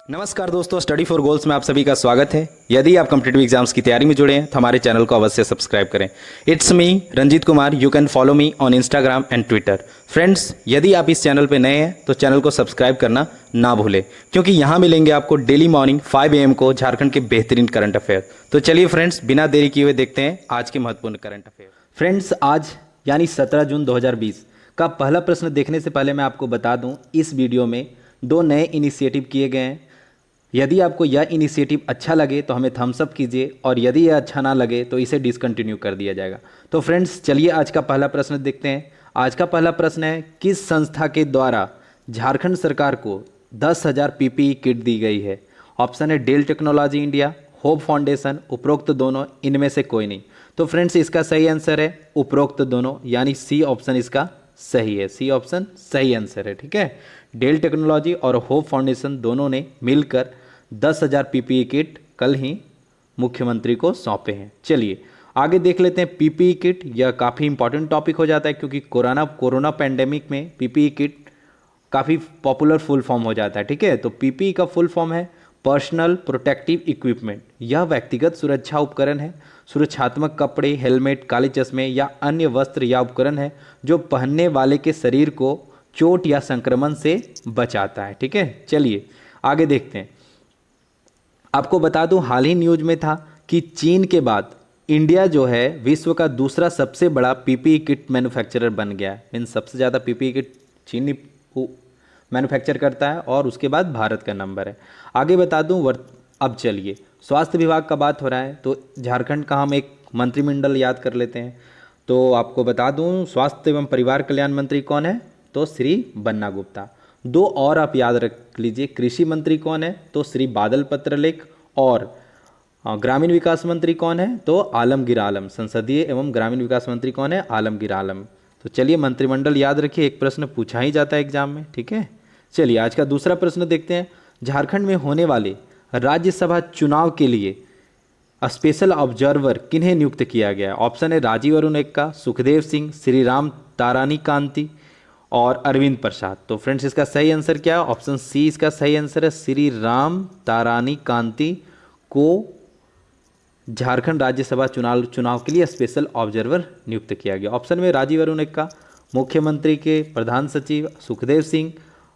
नमस्कार दोस्तों, study for goals में आप सभी का स्वागत है। यदि आप कॉम्पिटिटिव एग्जाम्स की तैयारी में जुड़े हैं तो हमारे चैनल को अवश्य सब्सक्राइब करें। It's me Ranjit Kumar. You can follow me on Instagram and Twitter. Friends, यदि आप इस चैनल पर नए हैं तो चैनल को सब्सक्राइब करना ना भूलें, क्योंकि यहाँ मिलेंगे आपको डेली मॉर्निंग 5 AM को झारखंड के बेहतरीन करंट अफेयर। तो चलिए फ्रेंड्स, बिना देरी किए हुए देखते हैं आज के महत्वपूर्ण करंट अफेयर। फ्रेंड्स, आज यानी 17 जून 2020 का पहला प्रश्न देखने से पहले मैं आपको बता दूं, इस वीडियो में 2 नए इनिशिएटिव किए गए हैं। यदि आपको यह इनिशिएटिव अच्छा लगे तो हमें थम्स अप कीजिए, और यदि यह अच्छा ना लगे तो इसे डिसकंटिन्यू कर दिया जाएगा। तो फ्रेंड्स, चलिए आज का पहला प्रश्न देखते हैं। आज का पहला प्रश्न है, किस संस्था के द्वारा झारखंड सरकार को 10,000 PPE किट दी गई है? ऑप्शन है Dell Technology India, Hope Foundation, उपरोक्त दोनों, इनमें से कोई नहीं। तो फ्रेंड्स, इसका सही आंसर है उपरोक्त दोनों, यानी सी ऑप्शन इसका सही है। सी ऑप्शन सही आंसर है। ठीक है, डेल टेक्नोलॉजी और होप फाउंडेशन दोनों ने मिलकर 10,000 PPE किट कल ही मुख्यमंत्री को सौंपे हैं। चलिए आगे देख लेते हैं। PPE किट यह काफ़ी इंपॉर्टेंट टॉपिक हो जाता है, क्योंकि कोरोना पैंडेमिक में PPE किट काफ़ी पॉपुलर फुल फॉर्म हो जाता है। ठीक है, तो PPE का फुल फॉर्म है पर्सनल प्रोटेक्टिव इक्विपमेंट। यह व्यक्तिगत सुरक्षा उपकरण है। सुरक्षात्मक कपड़े, हेलमेट, काले चश्मे या अन्य वस्त्र या उपकरण है जो पहनने वाले के शरीर को चोट या संक्रमण से बचाता है। ठीक है, चलिए आगे देखते हैं। आपको बता दूं, हाल ही न्यूज में था कि चीन के बाद इंडिया जो है विश्व का दूसरा सबसे बड़ा PPE किट मैन्युफैक्चरर बन गया है। मीन सबसे ज़्यादा PPE किट चीन मैन्युफैक्चर करता है, और उसके बाद भारत का नंबर है। आगे बता दूं, अब चलिए स्वास्थ्य विभाग का बात हो रहा है तो झारखंड का हम एक मंत्रिमंडल याद कर लेते हैं। तो आपको बता दूं, स्वास्थ्य एवं परिवार कल्याण मंत्री कौन है? तो श्री बन्ना गुप्ता। 2 और आप याद रख लीजिए। कृषि मंत्री कौन है? तो श्री बादल पत्रलेख। और ग्रामीण विकास मंत्री कौन है? तो आलमगीर आलम। संसदीय एवं ग्रामीण विकास मंत्री कौन है? आलमगीर आलम। तो चलिए मंत्रिमंडल याद रखिए, एक प्रश्न पूछा ही जाता है एग्जाम में। ठीक है, चलिए आज का दूसरा प्रश्न देखते हैं। झारखंड में होने वाले राज्यसभा चुनाव के लिए स्पेशल ऑब्जर्वर किन्हें नियुक्त किया गया है? ऑप्शन है राजीव अरुण एक्का, सुखदेव सिंह, श्री राम तारानी कांति और अरविंद प्रसाद। तो फ्रेंड्स, इसका सही आंसर क्या है? ऑप्शन सी इसका सही आंसर है। श्री राम तारानी कांति को झारखंड राज्यसभा चुनाव के लिए स्पेशल ऑब्जर्वर नियुक्त किया गया। ऑप्शन में राजीव अरुण एक्का मुख्यमंत्री के प्रधान सचिव, सुखदेव सिंह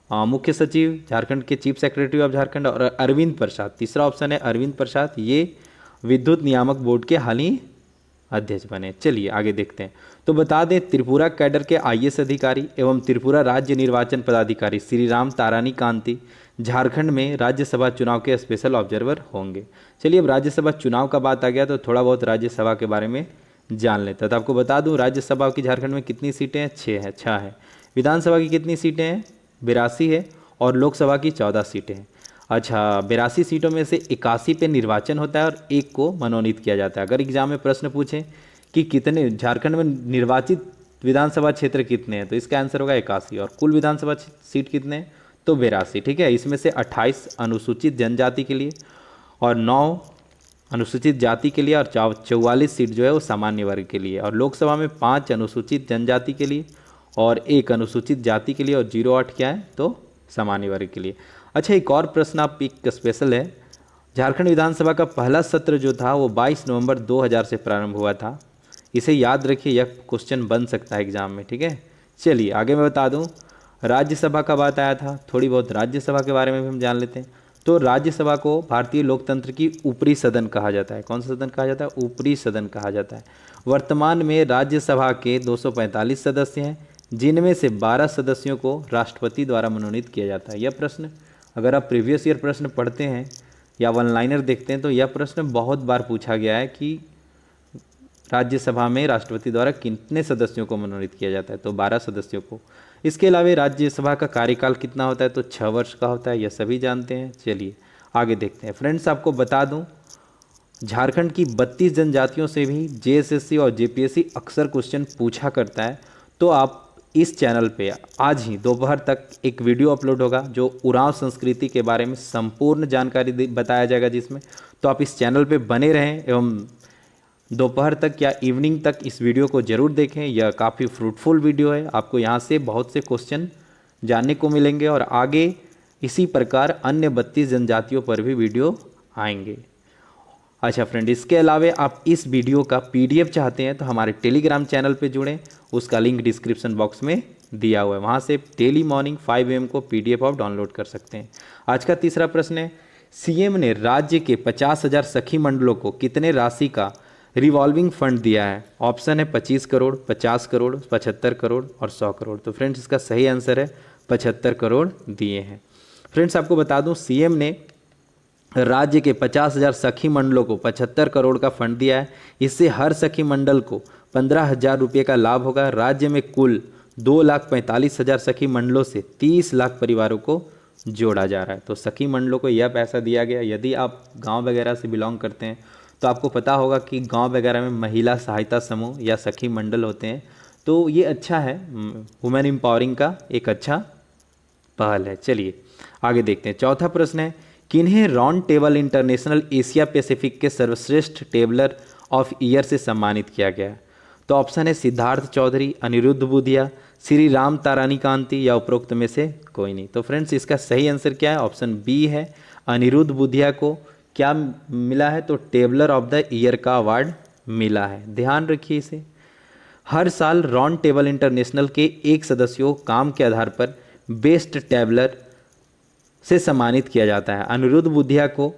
मुख्य सचिव, झारखंड के चीफ सेक्रेटरी ऑफ झारखंड, और अरविंद प्रसाद, तीसरा ऑप्शन है अरविंद प्रसाद, ये विद्युत नियामक बोर्ड के हाल ही अध्यक्ष बने। चलिए आगे देखते हैं। तो बता दें, त्रिपुरा कैडर के IAS अधिकारी एवं त्रिपुरा राज्य निर्वाचन पदाधिकारी श्री राम तारानी कांति झारखंड में राज्यसभा चुनाव के स्पेशल ऑब्जर्वर होंगे। चलिए, अब राज्यसभा चुनाव का बात आ गया तो थोड़ा बहुत राज्यसभा के बारे में जान लेते हैं। तो आपको बता दूं, राज्यसभा की झारखंड में कितनी सीटें हैं? 6 है। विधानसभा की कितनी सीटें हैं? 82 है। और लोकसभा की 14 सीटें हैं। अच्छा, 82 सीटों में से 81 पे निर्वाचन होता है और 1 को मनोनीत किया जाता है। अगर एग्जाम में प्रश्न पूछें कि कितने झारखंड में निर्वाचित विधानसभा क्षेत्र कितने हैं, तो इसका आंसर होगा 81। और कुल विधानसभा सीट कितने हैं? तो 82। ठीक है, इसमें से 28 अनुसूचित जनजाति के लिए और 9 अनुसूचित जाति के लिए, और 44 सीट जो है वो सामान्य वर्ग के लिए। और लोकसभा में 5 अनुसूचित जनजाति के लिए और 1 अनुसूचित जाति के लिए, और 08 क्या है? तो सामान्य वर्ग के लिए। अच्छा, एक और प्रश्न आप एक स्पेशल है। झारखंड विधानसभा का पहला सत्र जो था वो 22 नवंबर 2000 से प्रारंभ हुआ था। इसे याद रखिए, यह क्वेश्चन बन सकता है एग्जाम में। ठीक है, चलिए आगे मैं बता दूं, राज्यसभा का बात आया था, थोड़ी बहुत राज्यसभा के बारे में भी हम जान लेते हैं। तो राज्यसभा को भारतीय लोकतंत्र की ऊपरी सदन कहा जाता है। कौन सा सदन कहा जाता है? ऊपरी सदन कहा जाता है। वर्तमान में राज्यसभा के 245 सदस्य हैं, जिनमें से 12 सदस्यों को राष्ट्रपति द्वारा मनोनीत किया जाता है। यह प्रश्न अगर आप प्रीवियस ईयर प्रश्न पढ़ते हैं या वन लाइनर देखते हैं तो यह प्रश्न बहुत बार पूछा गया है कि राज्यसभा में राष्ट्रपति द्वारा कितने सदस्यों को मनोनीत किया जाता है? तो 12 सदस्यों को। इसके अलावा राज्यसभा का कार्यकाल कितना होता है? तो 6 वर्ष का होता है, यह सभी जानते हैं। चलिए आगे देखते हैं। फ्रेंड्स, आपको बता दूं, झारखंड की 32 जनजातियों से भी JSSC और JPSC अक्सर क्वेश्चन पूछा करता है। तो आप इस चैनल पे आज ही दोपहर तक एक वीडियो अपलोड होगा जो उरांव संस्कृति के बारे में संपूर्ण जानकारी बताया जाएगा जिसमें। तो आप इस चैनल पे बने रहें एवं दोपहर तक या इवनिंग तक इस वीडियो को ज़रूर देखें। यह काफ़ी फ्रूटफुल वीडियो है, आपको यहाँ से बहुत से क्वेश्चन जानने को मिलेंगे और आगे इसी प्रकार अन्य 32 जनजातियों पर भी वीडियो आएंगे। अच्छा फ्रेंड, इसके अलावा आप इस वीडियो का PDF चाहते हैं तो हमारे टेलीग्राम चैनल पे जुड़ें, उसका लिंक डिस्क्रिप्शन बॉक्स में दिया हुआ है, वहाँ से डेली मॉर्निंग 5 AM को PDF आप डाउनलोड कर सकते हैं। आज का तीसरा प्रश्न है, CM ने राज्य के 50,000 सखी मंडलों को कितने राशि का रिवॉल्विंग फंड दिया है? ऑप्शन है 25 करोड़, 50 करोड़, 75 करोड़ और 100 करोड़। तो फ्रेंड्स इसका सही आंसर है 75 करोड़ दिए हैं। फ्रेंड्स आपको बता दूं, CM ने राज्य के 50,000 सखी मंडलों को 75 करोड़ का फंड दिया है। इससे हर सखी मंडल को 15,000 रुपये का लाभ होगा। राज्य में कुल 2,45,000 सखी मंडलों से 30 लाख परिवारों को जोड़ा जा रहा है। तो सखी मंडलों को यह पैसा दिया गया। यदि आप गांव वगैरह से बिलोंग करते हैं तो आपको पता होगा कि गांव वगैरह में महिला सहायता समूह या सखी मंडल होते हैं, तो ये अच्छा है, वुमेन एम्पावरिंग का एक अच्छा पहल है। चलिए आगे देखते हैं। चौथा प्रश्न है, किन्हें round table international Asia Pacific के सर्वश्रेष्ठ टेबलर ऑफ ईयर से सम्मानित किया गया? तो ऑप्शन है सिद्धार्थ चौधरी, अनिरुद्ध बुधिया, श्री राम तारानी कांति या उपरोक्त में से कोई नहीं। तो फ्रेंड्स इसका सही आंसर क्या है? ऑप्शन बी है, अनिरुद्ध बुधिया को क्या मिला है? तो टेबलर ऑफ द ईयर का अवार्ड मिला है। ध्यान रखिए इसे। हर साल राउंड टेबल इंटरनेशनल के एक सदस्यों काम के आधार पर बेस्ट टेबलर से सम्मानित किया जाता है। अनिरुद्ध बुधिया को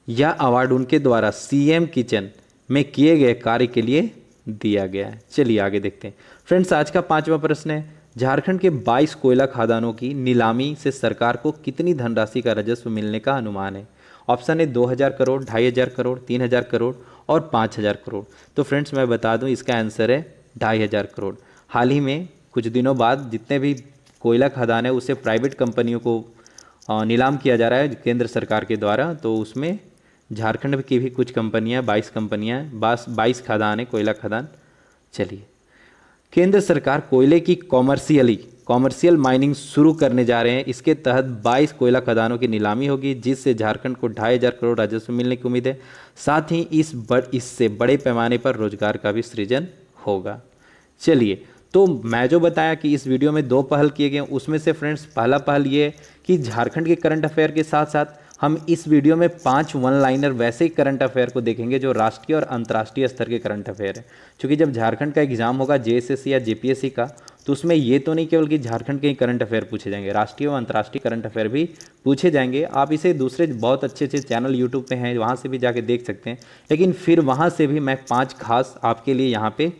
यह अवार्ड उनके द्वारा CM किचन में किए गए कार्य के लिए दिया गया है। चलिए आगे देखते हैं। फ्रेंड्स आज का पांचवा प्रश्न है, झारखंड के 22 कोयला खदानों की नीलामी से सरकार को कितनी धनराशि का राजस्व मिलने का अनुमान है? ऑप्शन है 2,000 करोड़, 2,500 करोड़, 3,000 करोड़ और 5,000 करोड़। तो फ्रेंड्स मैं बता दूं इसका आंसर है 2,500 करोड़। हाल ही में कुछ दिनों बाद जितने भी कोयला खदान है उसे प्राइवेट कंपनियों को नीलाम किया जा रहा है केंद्र सरकार के द्वारा। तो उसमें झारखंड की भी कुछ कंपनियां, 22 कंपनियां, 22 खदान है, कोयला खदान। चलिए, केंद्र सरकार कोयले की कॉमर्शियल माइनिंग शुरू करने जा रहे हैं। इसके तहत 22 कोयला खदानों की नीलामी होगी, जिससे झारखंड को 2,500 करोड़ राजस्व मिलने की उम्मीद है। साथ ही इससे बड़े पैमाने पर रोजगार का भी सृजन होगा। चलिए, तो मैं जो बताया कि इस वीडियो में 2 पहल किए गए, उसमें से फ्रेंड्स पहला पहल ये है कि झारखंड के करंट अफेयर के साथ साथ हम इस वीडियो में 5 वन लाइनर वैसे ही करंट अफेयर को देखेंगे जो राष्ट्रीय और अंतर्राष्ट्रीय स्तर के करंट अफेयर है। क्योंकि जब झारखंड का एग्जाम होगा JSSC या JPSC का, तो उसमें ये तो नहीं केवल कि झारखंड के ही करंट अफेयर पूछे जाएंगे, राष्ट्रीय और अंतर्राष्ट्रीय करंट अफेयर भी पूछे जाएंगे। आप इसे दूसरे बहुत अच्छे अच्छे चैनल यूट्यूब पे हैं, वहाँ से भी जाके देख सकते हैं। लेकिन फिर वहाँ से भी मैं 5 खास आपके लिए यहाँ पे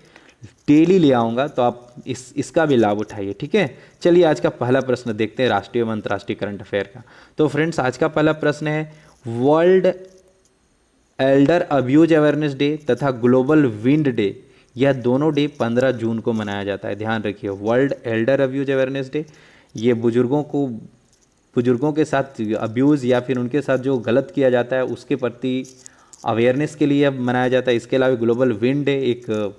डेली ले आऊँगा, तो आप इसका भी लाभ उठाइए, ठीक है। चलिए आज का पहला प्रश्न देखते हैं राष्ट्रीय एवं अंतर्राष्ट्रीय करंट अफेयर का। तो फ्रेंड्स आज का पहला प्रश्न है, world Elder abuse awareness day तथा ग्लोबल विंड डे, यह दोनों डे 15 जून को मनाया जाता है। ध्यान रखिए, world Elder abuse awareness day ये बुजुर्गों के साथ अब्यूज़ या फिर उनके साथ जो गलत किया जाता है उसके प्रति अवेयरनेस के लिए मनाया जाता है। इसके अलावा ग्लोबल विंड डे एक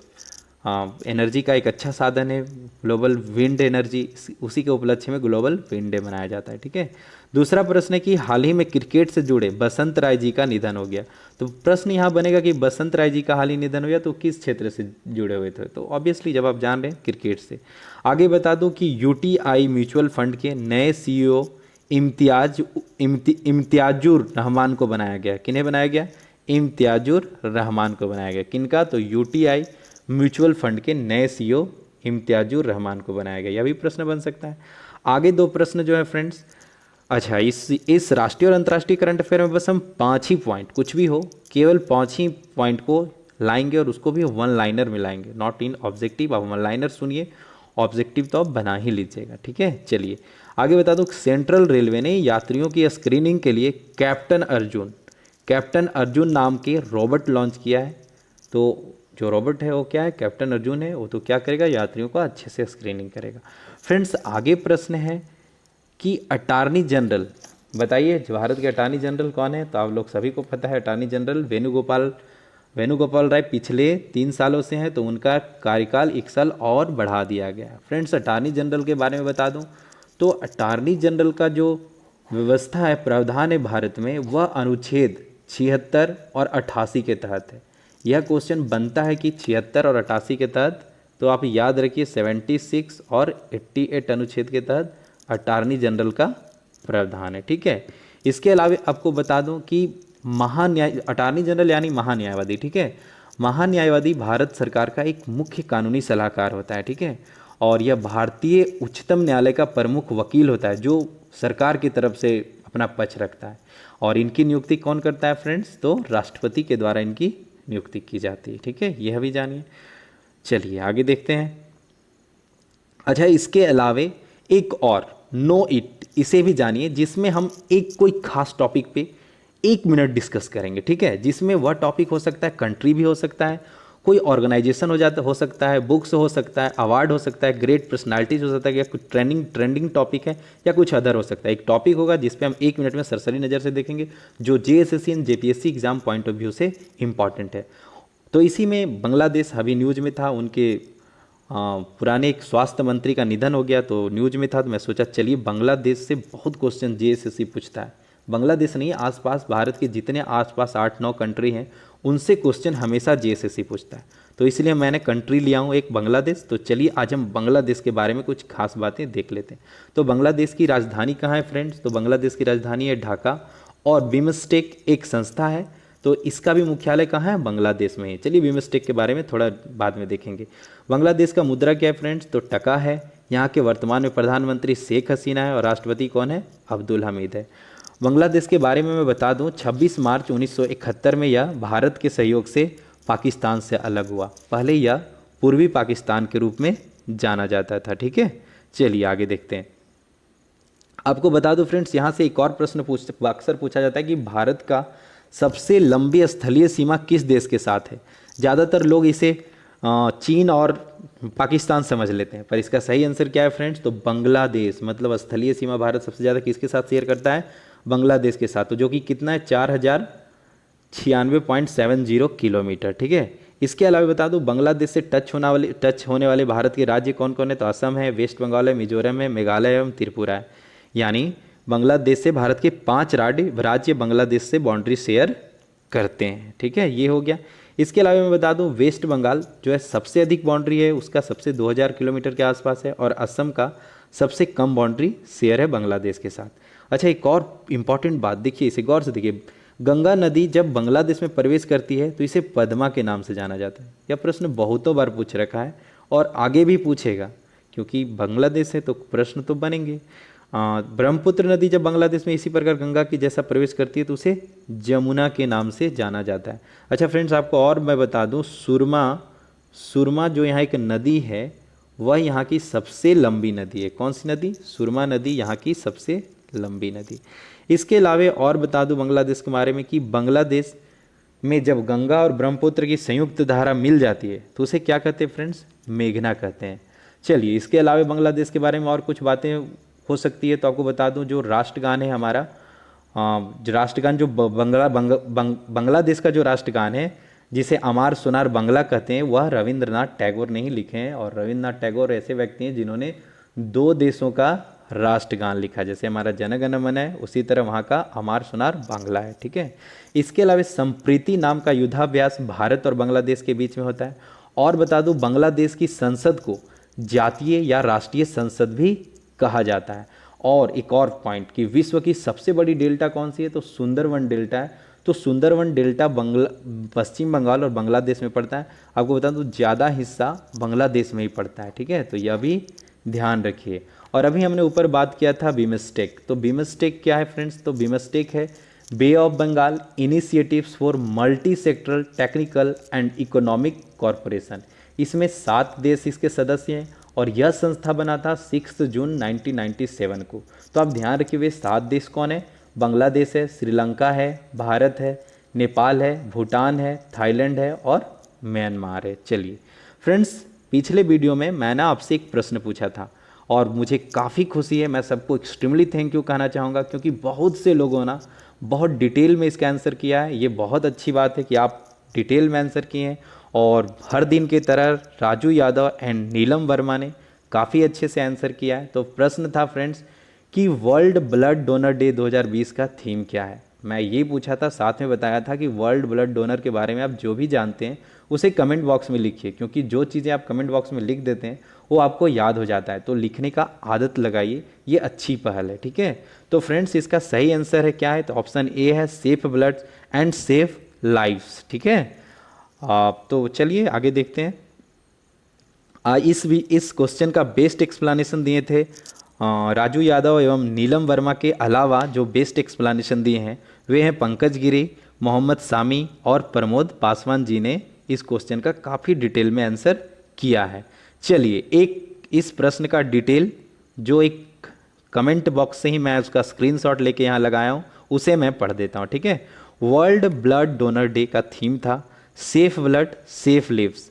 एनर्जी का एक अच्छा साधन है, ग्लोबल विंड एनर्जी, उसी के उपलक्ष्य में ग्लोबल विंड डे मनाया जाता है, ठीक है। दूसरा प्रश्न है कि हाल ही में क्रिकेट से जुड़े बसंत राय जी का निधन हो गया। तो प्रश्न यहाँ बनेगा कि बसंत राय जी का हाल ही निधन हो गया तो किस क्षेत्र से जुड़े हुए थे? तो ऑब्वियसली जब आप जान रहे हैं क्रिकेट से। आगे बता दूं कि UTI म्यूचुअल फंड के नए CEO इम्तियाजुर रहमान को बनाया गया। किन्हें बनाया गया? इम्तियाजुर रहमान को बनाया गया। किनका? तो UTI म्यूचुअल फंड के नए CEO इम्तियाजुर रहमान को बनाया गया। यह भी प्रश्न बन सकता है। आगे 2 प्रश्न जो है फ्रेंड्स, अच्छा इस राष्ट्रीय और अंतर्राष्ट्रीय करंट अफेयर में बस हम 5 ही पॉइंट, कुछ भी हो केवल 5 ही पॉइंट को लाएंगे और उसको भी वन लाइनर में लाएंगे, नॉट इन ऑब्जेक्टिव। आप वन लाइनर सुनिए, ऑब्जेक्टिव तो आप बना ही लीजिएगा, ठीक है। चलिए आगे बता दूं, सेंट्रल रेलवे ने यात्रियों की स्क्रीनिंग के लिए कैप्टन अर्जुन नाम के रोबोट लॉन्च किया है। तो जो रोबोट है वो क्या है? कैप्टन अर्जुन है। वो तो क्या करेगा? यात्रियों का अच्छे से स्क्रीनिंग करेगा। फ्रेंड्स आगे प्रश्न है कि अटॉर्नी जनरल, बताइए भारत के अटॉर्नी जनरल कौन है? तो आप लोग सभी को पता है, अटॉर्नी जनरल वेणुगोपाल राय पिछले 3 सालों से हैं, तो उनका कार्यकाल 1 साल और बढ़ा दिया गया। फ्रेंड्स अटॉर्नी जनरल के बारे में बता दूं तो अटॉर्नी जनरल का जो व्यवस्था है, प्रावधान है भारत में, वह अनुच्छेद 76 और 88 के तहत है। यह क्वेश्चन बनता है कि 76 और 88 के तहत, तो आप याद रखिए 76 और 88 अनुच्छेद के तहत अटॉर्नी जनरल का प्रावधान है। ठीक है, इसके अलावा आपको बता दूं कि अटॉर्नी जनरल यानी महान्यायवादी, ठीक है, महान्यायवादी भारत सरकार का एक मुख्य कानूनी सलाहकार होता है। ठीक है, और यह भारतीय उच्चतम न्यायालय का प्रमुख वकील होता है जो सरकार की तरफ से अपना पक्ष रखता है। और इनकी नियुक्ति कौन करता है फ्रेंड्स? तो राष्ट्रपति के द्वारा इनकी नियुक्ति की जाती है। ठीक है, यह भी जानिए। चलिए आगे देखते हैं। अच्छा, इसके अलावे एक और नो इट, इसे भी जानिए, जिसमें हम एक कोई खास टॉपिक पे 1 मिनट डिस्कस करेंगे। ठीक है, जिसमें वह टॉपिक हो सकता है कंट्री भी हो सकता है, कोई ऑर्गेनाइजेशन हो सकता है, बुक्स हो सकता है, अवार्ड हो सकता है, ग्रेट पर्सनालिटीज हो सकता है, या कुछ ट्रेंडिंग टॉपिक है, या कुछ अदर हो सकता है। एक टॉपिक होगा जिस पे हम 1 मिनट में सरसरी नज़र से देखेंगे, जो JSSC and JPSC exam point of view से इंपॉर्टेंट है। तो इसी में बांग्लादेश अभी न्यूज में था, उनके पुराने एक स्वास्थ्य मंत्री का निधन हो गया, तो न्यूज में था, तो मैं सोचा चलिए बांग्लादेश से बहुत क्वेश्चन जेएसएससी पूछता है। बांग्लादेश नहीं, आसपास भारत के जितने आसपास 8-9 कंट्री हैं उनसे क्वेश्चन हमेशा जेएसएससी पूछता है, तो इसलिए मैंने कंट्री लिया हूँ एक बांग्लादेश। तो चलिए आज हम बांग्लादेश के बारे में कुछ खास बातें देख लेते हैं। तो बांग्लादेश की राजधानी कहाँ है फ्रेंड्स? तो बांग्लादेश की राजधानी है ढाका, और बिम्स्टेक एक संस्था है, तो इसका भी मुख्यालय कहाँ है? बांग्लादेश में है। चलिए बिम्स्टेक के बारे में थोड़ा बाद में देखेंगे। बांग्लादेश का मुद्रा क्या है फ्रेंड्स? तो टका है। यहाँ के वर्तमान में प्रधानमंत्री शेख हसीना है और राष्ट्रपति कौन है? अब्दुल हमीद है। बांग्लादेश के बारे में मैं बता दूं, 26 मार्च 1971 में यह भारत के सहयोग से पाकिस्तान से अलग हुआ। पहले यह पूर्वी पाकिस्तान के रूप में जाना जाता था। ठीक है, चलिए आगे देखते हैं। आपको बता दूं फ्रेंड्स, यहाँ से एक और प्रश्न अक्सर पूछा जाता है कि भारत का सबसे लंबी स्थलीय सीमा किस देश के साथ है? ज़्यादातर लोग इसे चीन और पाकिस्तान समझ लेते हैं, पर इसका सही आंसर क्या है फ्रेंड्स? तो बांग्लादेश, मतलब स्थलीय सीमा भारत सबसे ज़्यादा किसके साथ शेयर करता है? बांग्लादेश के साथ, तो जो कि कितना है? 4096.70 किलोमीटर। ठीक है, इसके अलावा बता दूं बांग्लादेश से टच होने वाले भारत के राज्य कौन कौन है? तो असम है, वेस्ट बंगाल है, मिजोरम है, मेघालय एवं त्रिपुरा है। यानी बांग्लादेश से भारत के 5 राज्य बांग्लादेश से बाउंड्री शेयर करते हैं। ठीक है, ये हो गया। इसके अलावा मैं बता दूं वेस्ट बंगाल जो है सबसे अधिक बाउंड्री है, उसका सबसे 2000 किलोमीटर के आसपास है, और असम का सबसे कम बाउंड्री शेयर है बांग्लादेश के साथ। अच्छा, एक और इम्पॉर्टेंट बात देखिए, इसे गौर से देखिए। गंगा नदी जब बांग्लादेश में प्रवेश करती है तो इसे पद्मा के नाम से जाना जाता है। यह प्रश्न बहुतों बार पूछ रखा है और आगे भी पूछेगा, क्योंकि बांग्लादेश है तो प्रश्न तो बनेंगे। ब्रह्मपुत्र नदी जब बांग्लादेश में इसी प्रकार गंगा की जैसा प्रवेश करती है तो उसे जमुना के नाम से जाना जाता है। अच्छा फ्रेंड्स, आपको और मैं बता दूं, सुरमा जो यहाँ एक नदी है वह यहाँ की सबसे लंबी नदी है। कौन सी नदी? सुरमा नदी यहाँ की सबसे लंबी नदी। इसके अलावा और बता दूं बांग्लादेश के बारे में कि बांग्लादेश में जब गंगा और ब्रह्मपुत्र की संयुक्त धारा मिल जाती है तो उसे क्या कहते हैं फ्रेंड्स? मेघना कहते हैं। चलिए, इसके अलावा बांग्लादेश के बारे में और कुछ बातें हो सकती है, तो आपको बता दूं जो राष्ट्रगान है हमारा, राष्ट्रगान जो बांग्लादेश का जो राष्ट्रगान है जिसे अमार सोनार बांग्ला कहते हैं, वह रविंद्रनाथ टैगोर ने ही लिखे हैं। और रविंद्रनाथ टैगोर ऐसे व्यक्ति हैं जिन्होंने 2 देशों का राष्ट्रगान लिखा। जैसे हमारा जन गण मन है, उसी तरह वहाँ का अमार सोनार बांग्ला है। ठीक है, इसके अलावा संप्रीति नाम का युद्धाभ्यास भारत और बांग्लादेश के बीच में होता है। और बता दूं बांग्लादेश की संसद को जातीय या राष्ट्रीय संसद भी कहा जाता है। और एक और पॉइंट कि विश्व की सबसे बड़ी डेल्टा कौन सी है? तो सुंदरवन डेल्टा है। तो सुंदरवन डेल्टा पश्चिम बंगाल और बांग्लादेश में पड़ता है। आपको बता दूं ज़्यादा हिस्सा बांग्लादेश में ही पड़ता है। ठीक है, तो यह भी ध्यान रखिए। और अभी हमने ऊपर बात किया था बिम्स्टेक, तो बिम्स्टेक क्या है फ्रेंड्स? तो बिम्स्टेक है bay of Bengal initiatives for multi sectoral technical and economic corporation. इसमें 7 देश इसके सदस्य हैं और यह संस्था बना था 6 जून 1997 को। तो आप ध्यान रखिए, वे 7 देश कौन है? बांग्लादेश है, श्रीलंका है, भारत है, नेपाल है, भूटान है, थाईलैंड है और म्यांमार है। चलिए फ्रेंड्स, पिछले वीडियो में मैंने आपसे एक प्रश्न पूछा था और मुझे काफ़ी खुशी है, मैं सबको एक्सट्रीमली थैंक यू कहना चाहूँगा, क्योंकि बहुत से लोगों ने बहुत डिटेल में इसका आंसर किया है। ये बहुत अच्छी बात है कि आप डिटेल में आंसर किए हैं। और हर दिन की तरह राजू यादव एंड नीलम वर्मा ने काफ़ी अच्छे से आंसर किया है। तो प्रश्न था फ्रेंड्स कि वर्ल्ड ब्लड डोनर डे 2020 का थीम क्या है? मैं ये पूछा था, साथ में बताया था कि वर्ल्ड ब्लड डोनर के बारे में आप जो भी जानते हैं उसे कमेंट बॉक्स में लिखिए, क्योंकि जो चीज़ें आप कमेंट बॉक्स में लिख देते हैं वो आपको याद हो जाता है। तो लिखने का आदत लगाइए, ये अच्छी पहल है, ठीक है। तो फ्रेंड्स इसका सही आंसर है क्या है, तो ऑप्शन ए है safe blood and safe lifes, ठीक है। तो चलिए आगे देखते हैं। इस क्वेश्चन का बेस्ट एक्सप्लेनेशन दिए थे राजू यादव एवं नीलम वर्मा के अलावा जो बेस्ट एक्सप्लेनेशन दिए हैं वे हैं पंकज गिरी, मोहम्मद सामी और प्रमोद पासवान जी ने इस क्वेश्चन का काफ़ी डिटेल में आंसर किया है। चलिए एक इस प्रश्न का डिटेल जो एक कमेंट बॉक्स से ही मैं उसका स्क्रीनशॉट लेके यहाँ लगाया हूँ उसे मैं पढ़ देता हूँ, ठीक है। वर्ल्ड ब्लड डोनर डे का थीम था safe blood safe lives,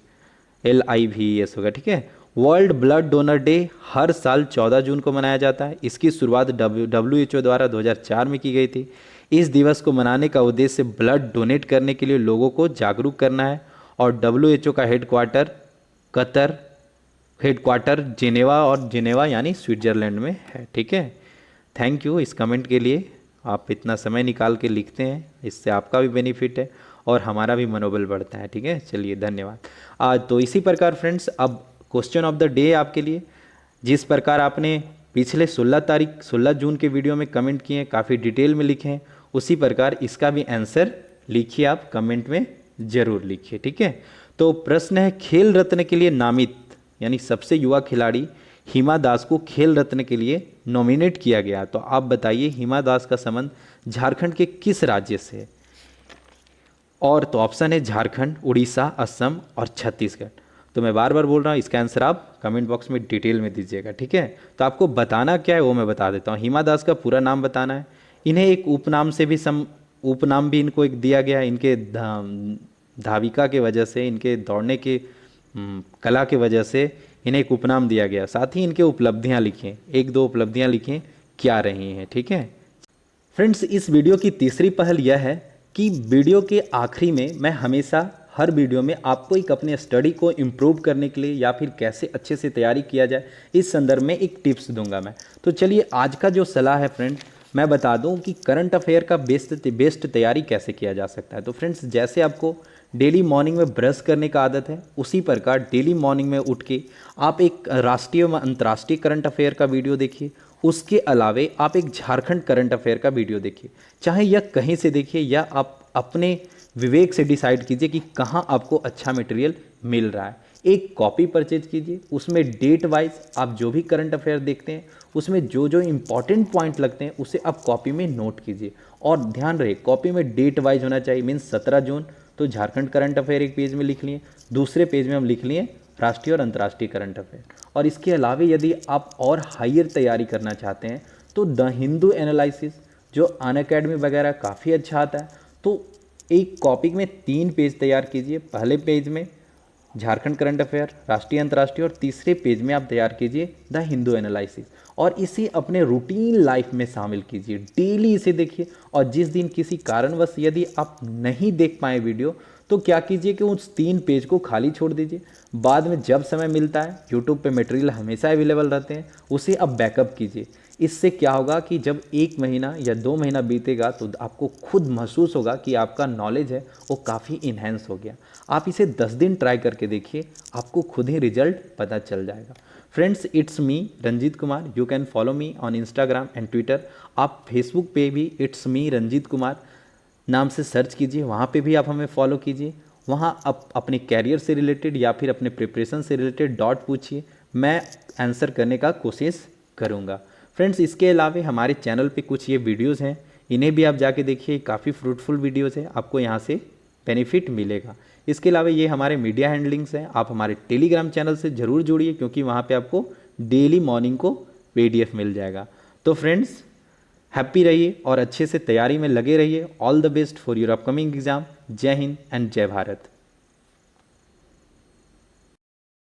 LIVES होगा, ठीक है। वर्ल्ड ब्लड डोनर डे हर साल 14 जून को मनाया जाता है। इसकी शुरुआत WHO द्वारा 2004 में की गई थी। इस दिवस को मनाने का उद्देश्य ब्लड डोनेट करने के लिए लोगों को जागरूक करना है और WHO का हेडक्वार्टर जेनेवा यानी स्विट्जरलैंड में है, ठीक है। थैंक यू इस कमेंट के लिए, आप इतना समय निकाल के लिखते हैं, इससे आपका भी बेनिफिट है और हमारा भी मनोबल बढ़ता है, ठीक है। चलिए धन्यवाद। तो इसी प्रकार फ्रेंड्स अब क्वेश्चन ऑफ द डे आपके लिए, जिस प्रकार आपने पिछले 16 जून के वीडियो में कमेंट किए, काफ़ी डिटेल में लिखे हैं, उसी प्रकार इसका भी आंसर लिखिए, आप कमेंट में ज़रूर लिखिए, ठीक है। तो प्रश्न है खेल रत्न के लिए नामित यानी सबसे युवा खिलाड़ी हिमा दास को खेल रत्न के लिए नॉमिनेट किया गया। तो आप बताइए हिमा दास का संबंध झारखंड के किस राज्य से है? और तो ऑप्शन है झारखंड, उड़ीसा, असम और छत्तीसगढ़। तो मैं बार बार बोल रहा हूँ, इसका आंसर आप कमेंट बॉक्स में डिटेल में दीजिएगा, ठीक है। तो आपको बताना क्या है वो मैं बता देता हूँ। हिमा दास का पूरा नाम बताना है। इन्हें एक उपनाम भी इनको एक दिया गया, इनके धाविका के वजह से, इनके दौड़ने के कला के वजह से इन्हें एक उपनाम दिया गया। साथ ही इनके उपलब्धियाँ लिखें, 1-2 उपलब्धियाँ लिखें क्या रही हैं, ठीक है। फ्रेंड्स इस वीडियो की तीसरी पहल यह है कि वीडियो के आखिरी में मैं हमेशा हर वीडियो में आपको एक अपने स्टडी को इम्प्रूव करने के लिए या फिर कैसे अच्छे से तैयारी किया जाए इस संदर्भ में एक टिप्स दूंगा मैं। तो चलिए आज का जो सलाह है फ्रेंड, मैं बता दूं कि करंट अफेयर का बेस्ट तैयारी कैसे किया जा सकता है। तो फ्रेंड्स जैसे आपको डेली मॉर्निंग में ब्रश करने का आदत है, उसी प्रकार डेली मॉर्निंग में उठ के आप एक राष्ट्रीय व अंतर्राष्ट्रीय करंट अफेयर का वीडियो देखिए। उसके अलावे आप एक झारखंड करंट अफेयर का वीडियो देखिए, चाहे यह कहीं से देखिए या आप अपने विवेक से डिसाइड कीजिए कि कहाँ आपको अच्छा मटेरियल मिल रहा है। एक कॉपी परचेज कीजिए, उसमें डेट वाइज आप जो भी करंट अफेयर देखते हैं उसमें जो जो इंपॉर्टेंट पॉइंट लगते हैं उसे आप कॉपी में नोट कीजिए। और ध्यान रहे कॉपी में डेट वाइज होना चाहिए, मीन्स 17 जून तो झारखंड करंट अफेयर एक पेज में लिख लिए, दूसरे पेज में हम लिख लिए राष्ट्रीय और अंतर्राष्ट्रीय करंट अफेयर। और इसके अलावा यदि आप और हायर तैयारी करना चाहते हैं तो द हिंदू एनालिसिस जो अनअकैडमी वगैरह काफ़ी अच्छा आता है, तो एक कॉपी में 3 पेज तैयार कीजिए। पहले पेज में झारखंड करंट अफेयर, राष्ट्रीय अंतर्राष्ट्रीय, और तीसरे पेज में आप तैयार कीजिए द हिंदू एनालिसिस और इसे अपने रूटीन लाइफ में शामिल कीजिए। डेली इसे देखिए और जिस दिन किसी कारणवश यदि आप नहीं देख पाए वीडियो तो क्या कीजिए कि उस 3 पेज को खाली छोड़ दीजिए। बाद में जब समय मिलता है, यूट्यूब पे मटेरियल हमेशा अवेलेबल रहते हैं, उसे अब बैकअप कीजिए। इससे क्या होगा कि जब 1 महीना या 2 महीना बीतेगा तो आपको खुद महसूस होगा कि आपका नॉलेज है वो काफ़ी इन्हेंस हो गया। आप इसे 10 दिन ट्राई करके देखिए, आपको खुद ही रिजल्ट पता चल जाएगा। Friends it's me Ranjit Kumar, you can follow me on Instagram and Twitter. आप फेसबुक पे भी इट्स मी रंजीत कुमार नाम से सर्च कीजिए, वहाँ पे भी आप हमें फॉलो कीजिए। वहाँ आप अपने कैरियर से रिलेटेड या फिर अपने प्रिपरेशन से रिलेटेड डॉट पूछिए, मैं आंसर करने का कोशिश करूँगा। फ्रेंड्स इसके अलावा हमारे चैनल पे कुछ ये वीडियोस हैं, इन्हें भी आप जाके देखिए, काफ़ी फ्रूटफुल वीडियोस हैं, आपको यहाँ से बेनिफिट मिलेगा। इसके अलावा ये हमारे मीडिया हैंडलिंग्स हैं, आप हमारे टेलीग्राम चैनल से ज़रूर जुड़िए क्योंकि वहाँ पे आपको डेली मॉर्निंग को PDF मिल जाएगा। तो फ्रेंड्स हैप्पी रहिए और अच्छे से तैयारी में लगे रहिए। All the best for your upcoming exam. जय हिंद एंड जय भारत।